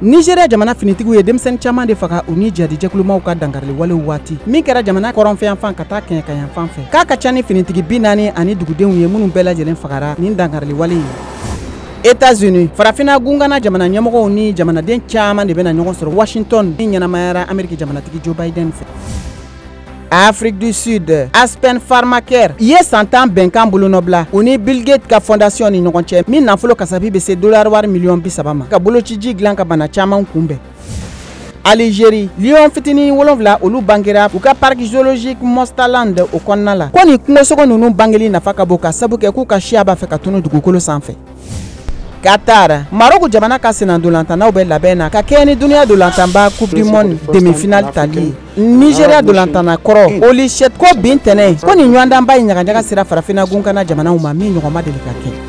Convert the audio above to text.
Nigeria jamana finitigiw ye denmisɛnnin caman de faga u ni jadi jɛkulumaw ka dangarili walew waati min kɛra jamana kɔrɔnfɛn fan ka taa kɛɲɛkayan fan fɛ k'a ka ca ni finitigi 40 ani dugudenw ye minnu bɛɛ lajɛlen fagara nin dangarili wale ye. États-Unis farafina gungana jamana ɲɛmɔgɔw ni jamanaden caman de bɛna ɲɔgɔn sɔrɔ Washington ni ɲɛnamayara Amérique jamanatigi Joe Biden fɛ. Afrique du Sud, Aspen Pharmacare ye santan bɛnkan bolonɔbila u ni Bill Gates ka fondation ni ɲɔgɔn cɛ min nafolo kasabi bɛ se $30 miliyɔn 30 ma ka bolociji dilan ka bana caman kunbɛn. Algérie, lion fitini 7 olu bangera u ka parc zoologique Mostaland o kɔnɔna la ko ni kungosogo ninnu bangeli nafa ka bon ka sabu kɛ k'u ka siya b'a fɛ ka tunu dugukolo sanfɛ. Qatar, Maroc jamana ka senandolantanaw bɛ labɛn na ka kɛ ni duniya dolantanba Coupe du Monde demi-finale tali. Nigeria dolantana kɔrɔ Oli Shet ko bin tɛnɛ ko ni ɲɔgɔndanba in ɲagaɲaga sera farafina gunkana jamanaw ma min ɲɔgɔn ma deli ka kɛ.